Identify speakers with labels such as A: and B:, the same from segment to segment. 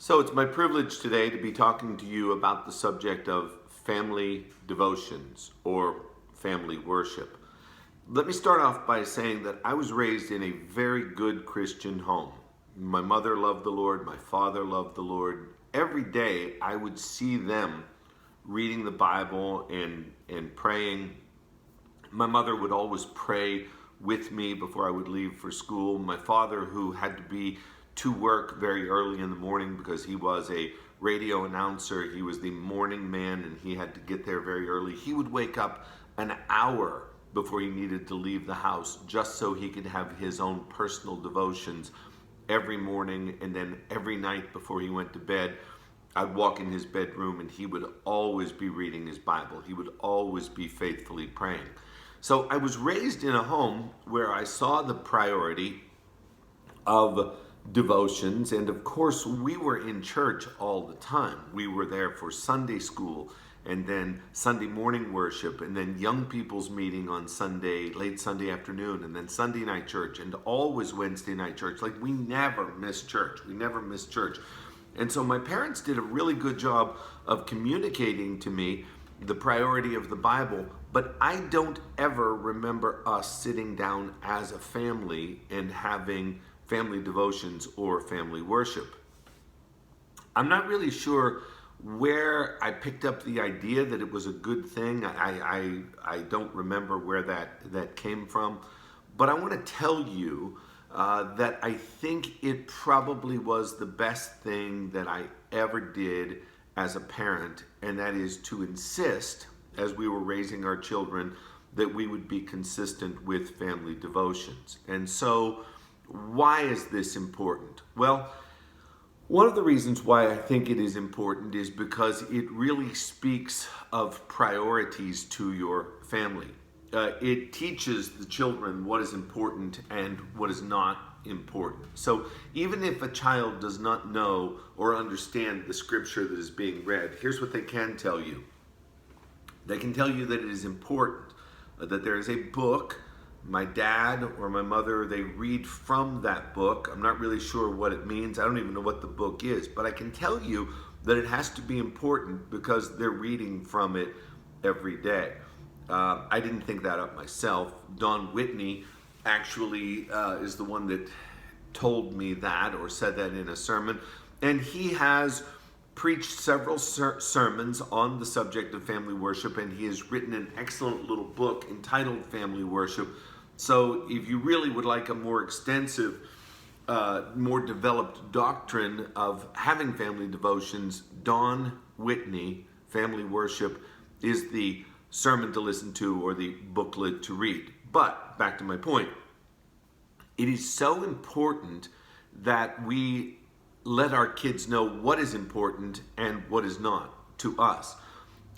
A: So it's my privilege today to be talking to you about the subject of family devotions or family worship. Let me start off by saying that I was raised in a very good Christian home. My mother loved the Lord, my father loved the Lord. Every day I would see them reading the Bible and praying. My mother would always pray with me before I would leave for school. My father, who had to be to work very early in the morning because he was a radio announcer, he was the morning man and he had to get there very early. He would wake up an hour before he needed to leave the house just so he could have his own personal devotions every morning, and then every night before he went to bed, I'd walk in his bedroom and he would always be reading his Bible. He would always be faithfully praying. So I was raised in a home where I saw the priority of devotions, and of course we were in church all the time. We were there for Sunday school, and then Sunday morning worship, and then young people's meeting on Sunday, late Sunday afternoon, and then Sunday night church, and always Wednesday night church. Like, we never missed church. We never missed church. And so my parents did a really good job of communicating to me the priority of the Bible, but I don't ever remember us sitting down as a family and having family devotions or family worship. I'm not really sure where I picked up the idea that it was a good thing. I don't remember where that came from, but I want to tell you that I think it probably was the best thing that I ever did as a parent, and that is to insist, as we were raising our children, that we would be consistent with family devotions. And so, why is this important? Well, one of the reasons why I think it is important is because it really speaks of priorities to your family. It teaches the children what is important and what is not important. So even if a child does not know or understand the scripture that is being read, here's what they can tell you. They can tell you that it is important, that there is a book. My dad or my mother, they read from that book. I'm not really sure what it means. I don't even know what the book is, but I can tell you that it has to be important because they're reading from it every day. I didn't think that up myself. Don Whitney actually is the one that told me that or said that in a sermon, and he has preached several sermons on the subject of family worship, and he has written an excellent little book entitled Family Worship. So if you really would like a more extensive, more developed doctrine of having family devotions, Don Whitney, Family Worship, is the sermon to listen to or the booklet to read. But back to my point, it is so important that we let our kids know what is important and what is not to us.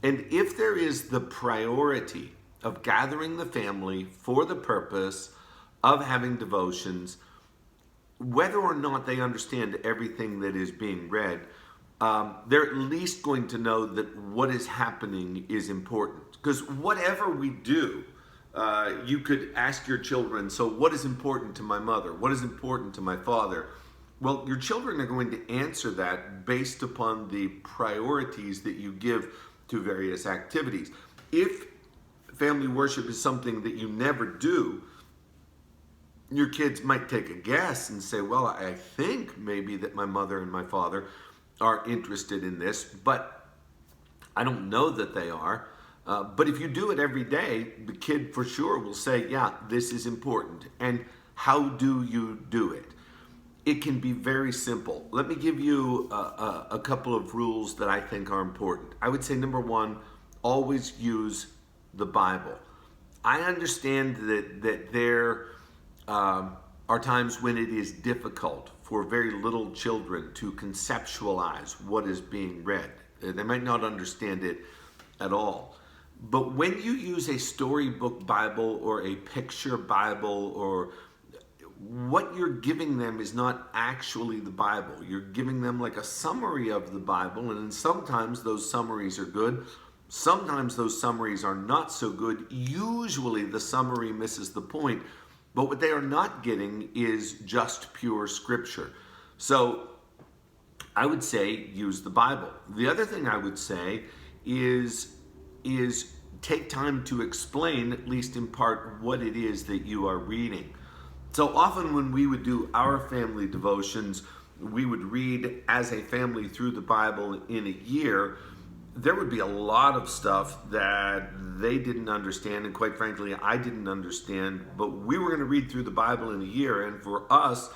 A: And if there is the priority of gathering the family for the purpose of having devotions, whether or not they understand everything that is being read, they're at least going to know that what is happening is important. Because whatever we do, you could ask your children, so what is important to my mother? What is important to my father? Well, your children are going to answer that based upon the priorities that you give to various activities. If family worship is something that you never do, your kids might take a guess and say, well, I think maybe that my mother and my father are interested in this, but I don't know that they are. But if you do it every day, the kid for sure will say, yeah, this is important. And how do you do it? It can be very simple. Let me give you a couple of rules that I think are important. I would say, number one, always use the Bible. I understand that there are times when it is difficult for very little children to conceptualize what is being read. They might not understand it at all. But when you use a storybook Bible or a picture Bible, or what you're giving them is not actually the Bible. You're giving them like a summary of the Bible, and sometimes those summaries are good. Sometimes those summaries are not so good. Usually the summary misses the point, but what they are not getting is just pure scripture. So I would say use the Bible. The other thing I would say is take time to explain, at least in part, what it is that you are reading. So often when we would do our family devotions, we would read as a family through the Bible in a year. There would be a lot of stuff that they didn't understand, and quite frankly, I didn't understand, but we were going to read through the Bible in a year, and for us,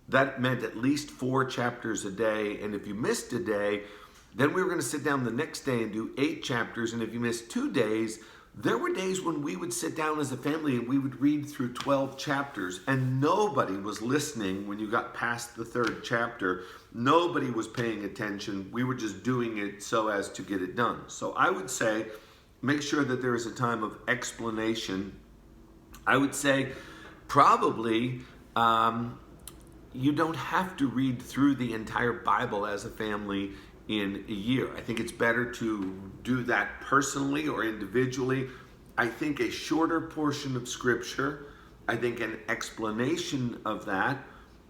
A: that meant at least 4 chapters a day, and if you missed a day, then we were going to sit down the next day and do 8 chapters, and if you missed 2 days, there were days when we would sit down as a family and we would read through 12 chapters, and nobody was listening when you got past the 3rd chapter. Nobody was paying attention. We were just doing it so as to get it done. So I would say make sure that there is a time of explanation. I would say probably you don't have to read through the entire Bible as a family in a year. I think it's better to do that personally or individually. I think a shorter portion of Scripture, I think an explanation of that,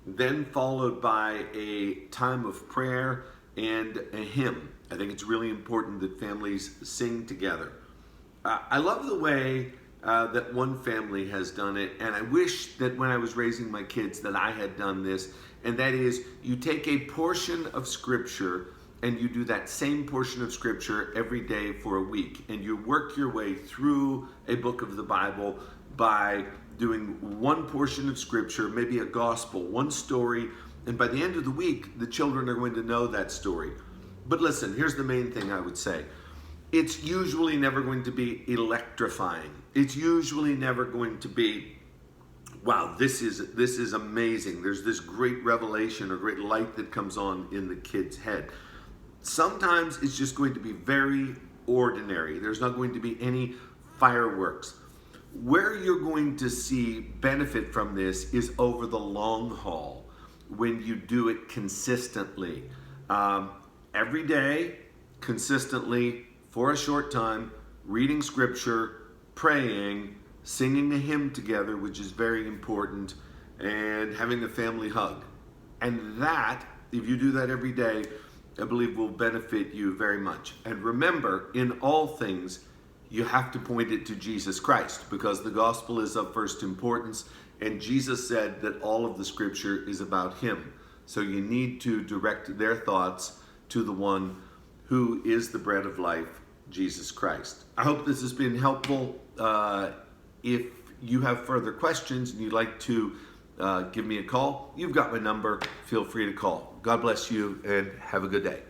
A: then followed by a time of prayer and a hymn. I think it's really important that families sing together. I love the way that one family has done it, and I wish that when I was raising my kids that I had done this, and that is you take a portion of Scripture and you do that same portion of Scripture every day for a week, and you work your way through a book of the Bible by doing one portion of Scripture, maybe a gospel, one story, and by the end of the week, the children are going to know that story. But listen, here's the main thing I would say. It's usually never going to be electrifying. It's usually never going to be, wow, this is amazing. There's this great revelation or great light that comes on in the kid's head. Sometimes it's just going to be very ordinary. There's not going to be any fireworks. Where you're going to see benefit from this is over the long haul, when you do it consistently. Every day, consistently, for a short time, reading Scripture, praying, singing a hymn together, which is very important, and having a family hug. And that, if you do that every day, I believe will benefit you very much. And remember, in all things, you have to point it to Jesus Christ, because the gospel is of first importance, and Jesus said that all of the Scripture is about Him. So you need to direct their thoughts to the one who is the bread of life, Jesus Christ. I hope this has been helpful. If you have further questions and you'd like to give me a call, you've got my number. Feel free to call. God bless you and have a good day.